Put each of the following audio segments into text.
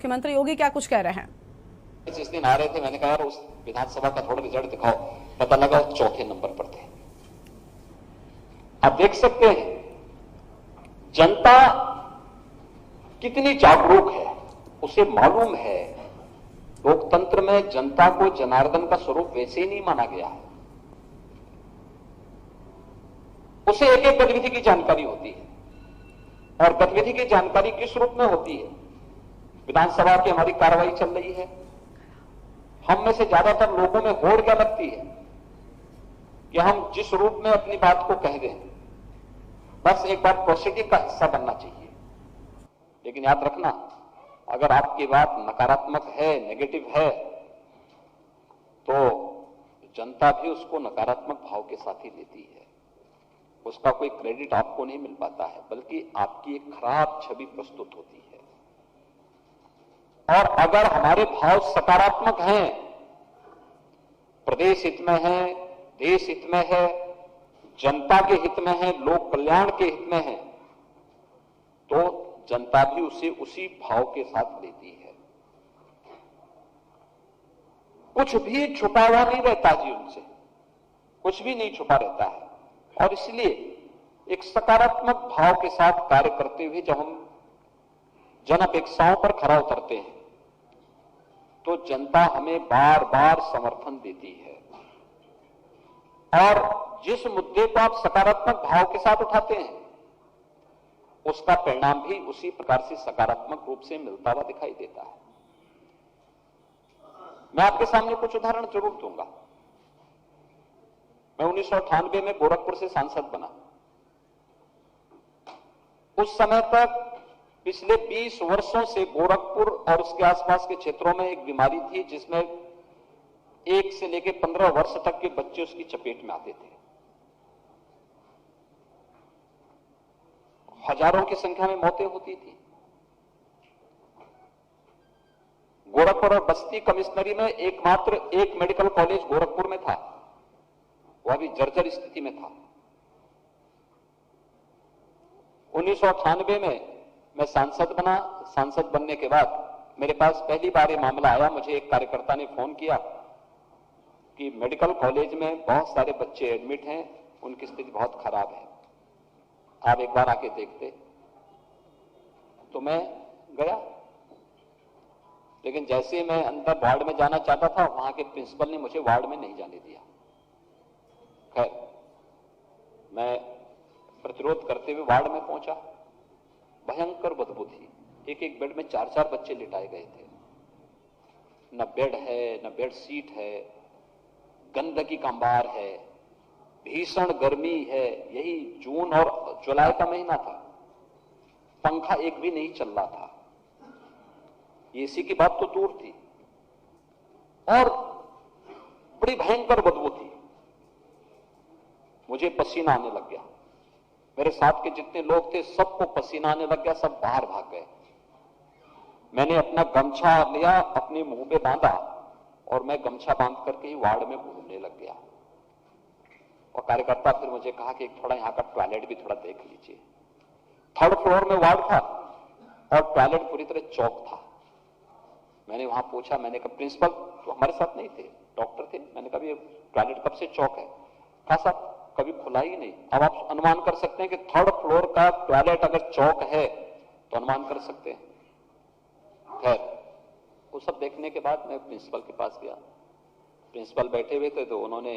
मुख्यमंत्री योगी क्या कुछ कह रहे हैं? जिस दिन आ रहे थे मैंने कहा उस विधानसभा का थोड़ा रिजल्ट दिखाओ, पता लगा चौथे नंबर पर थे। आप देख सकते हैं जनता कितनी जागरूक है, उसे मालूम है लोकतंत्र में जनता को जनार्दन का स्वरूप वैसे ही नहीं माना गया है। उसे एक एक गतिविधि की जानकारी होती है और गतिविधि की जानकारी किस रूप में होती है। विधानसभा की हमारी कार्रवाई चल रही है, हम में से ज्यादातर लोगों में होड़ क्या लगती है कि हम जिस रूप में अपनी बात को कह दें, बस एक बार प्रोसीडिंग का हिस्सा बनना चाहिए। लेकिन याद रखना, अगर आपकी बात नकारात्मक है, नेगेटिव है, तो जनता भी उसको नकारात्मक भाव के साथ ही लेती है। उसका कोई क्रेडिट आपको नहीं मिल पाता है, बल्कि आपकी एक खराब छवि प्रस्तुत होती है। और अगर हमारे भाव सकारात्मक हैं, प्रदेश हित में है, देश हित में है, जनता के हित में है, लोक कल्याण के हित में है, तो जनता भी उसे उसी भाव के साथ लेती है। कुछ भी छुपा हुआ नहीं रहता जी, उनसे कुछ भी नहीं छुपा रहता है। और इसलिए एक सकारात्मक भाव के साथ कार्य करते हुए जब हम जन अपेक्षाओं पर खरा उतरते हैं तो जनता हमें बार बार समर्थन देती है। और जिस मुद्दे को आप सकारात्मक भाव के साथ उठाते हैं उसका परिणाम भी उसी प्रकार से सकारात्मक रूप से मिलता हुआ दिखाई देता है। मैं आपके सामने कुछ उदाहरण जरूर दूंगा। मैं 1998 में गोरखपुर से सांसद बना। उस समय तक पिछले 20 वर्षों से गोरखपुर और उसके आसपास के क्षेत्रों में एक बीमारी थी जिसमें 1 से लेकर 15 वर्ष तक के बच्चे उसकी चपेट में आते थे। हजारों की संख्या में मौतें होती थी। गोरखपुर और बस्ती कमिश्नरी में एकमात्र एक मेडिकल कॉलेज गोरखपुर में था, वह भी जर्जर स्थिति में था। 1998 में मैं सांसद बना। सांसद बनने के बाद मेरे पास पहली बार ये मामला आया। मुझे एक कार्यकर्ता ने फोन किया कि मेडिकल कॉलेज में बहुत सारे बच्चे एडमिट हैं, उनकी स्थिति बहुत खराब है, आप एक बार आके देखते। तो मैं गया, लेकिन जैसे ही मैं अंदर वार्ड में जाना चाहता था, वहां के प्रिंसिपल ने मुझे वार्ड में नहीं जाने दिया। खैर, मैं प्रतिरोध करते हुए वार्ड में पहुंचा। भयंकर बदबू थी। एक एक बेड में 4-4 बच्चे लिटाए गए थे। न बेड है, न बेड सीट है, गंदगी का अंबार है, भीषण गर्मी है। यही जून और जुलाई का महीना था, पंखा एक भी नहीं चल रहा था, एसी की बात तो दूर थी, और बड़ी भयंकर बदबू थी। मुझे पसीना आने लग गया। मेरे साथ के जितने लोग थे सबको पसीना आने लग गया, सब बाहर भाग गए। मैंने अपना गमछा लिया, अपने मुंह पे बांधा और मैं गमछा बांध करके ही वार्ड में घूमने लग गया। और कार्यकर्ता फिर मुझे कहा कि थोड़ा यहाँ का टॉयलेट भी थोड़ा देख लीजिए। 3rd फ्लोर में वार्ड था और टॉयलेट पूरी तरह चौक था। मैंने वहां पूछा, मैंने कहा प्रिंसिपल तो हमारे साथ नहीं थे, डॉक्टर थे, मैंने कहा ये टॉयलेट कब से चौक है? कहा साहब कभी खुला ही नहीं। अब आप अनुमान कर सकते हैं कि 3rd फ्लोर का टॉयलेट अगर चौक है तो अनुमान कर सकते हैं। खैर, वो सब देखने के बाद मैं प्रिंसिपल के पास गया। प्रिंसिपल बैठे हुए थे तो उन्होंने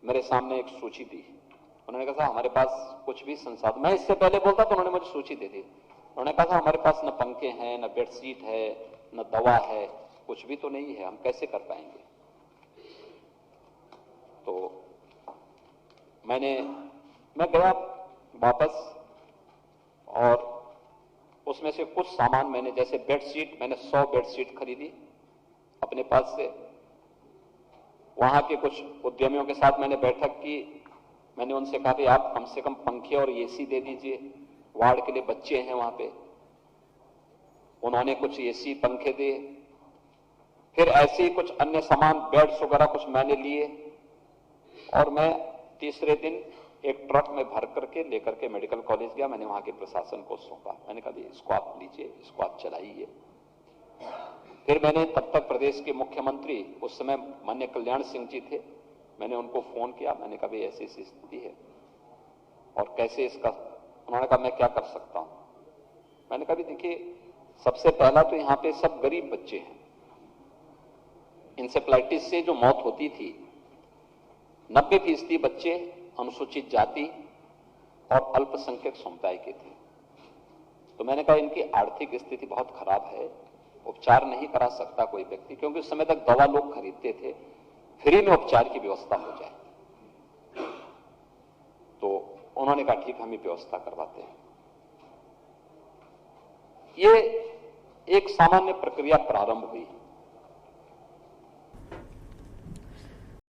मेरे सामने एक सूची दी। उन्होंने कहा साहब हमारे पास कुछ भी संसाधन, मैं इससे पहले बोलता तो उन्होंने मुझे सूची दे दी। उन्होंने कहा हमारे पास न पंखे हैं, न बेडशीट है, न दवा है, कुछ भी तो नहीं है, हम कैसे कर पाएंगे? तो मैं गया वापस और उसमें से कुछ सामान मैंने, जैसे बेडशीट, मैंने 100 बेडशीट खरीदी अपने पास से। वहां के कुछ उद्यमियों के साथ मैंने बैठक की। मैंने उनसे कहा कि आप कम से कम पंखे और एसी दे दीजिए, वार्ड के लिए बच्चे हैं वहां पे। उन्होंने कुछ एसी पंखे दिए। फिर ऐसे ही कुछ अन्य सामान, बेड्स वगैरह कुछ मैंने लिए। और मैं तीसरे दिन एक ट्रक में भर करके लेकर के मेडिकल कॉलेज गया। मैंने वहां के प्रशासन को सौंपा। मैंने कहा इसको आप लीजिए, इसको आप चलाइए। फिर मैंने तब तक प्रदेश के मुख्यमंत्री, उस समय माननीय कल्याण सिंह जी थे, मैंने उनको फोन किया। मैंने कहा भाई ऐसी स्थिति है और कैसे इसका, उन्होंने कहा मैं क्या कर सकता हूं। मैंने कहा देखिए, सबसे पहला तो यहां पे सब गरीब बच्चे हैं। इंसेफ्लाइटिस से जो मौत होती थी 90% बच्चे अनुसूचित जाति और अल्पसंख्यक समुदाय के थे। तो मैंने कहा इनकी आर्थिक स्थिति बहुत खराब है, उपचार नहीं करा सकता कोई व्यक्ति, क्योंकि उस समय तक दवा लोग खरीदते थे, फ्री में उपचार की व्यवस्था हो जाए। तो उन्होंने कहा ठीक, हम ही व्यवस्था करवाते हैं। ये एक सामान्य प्रक्रिया प्रारंभ हुई।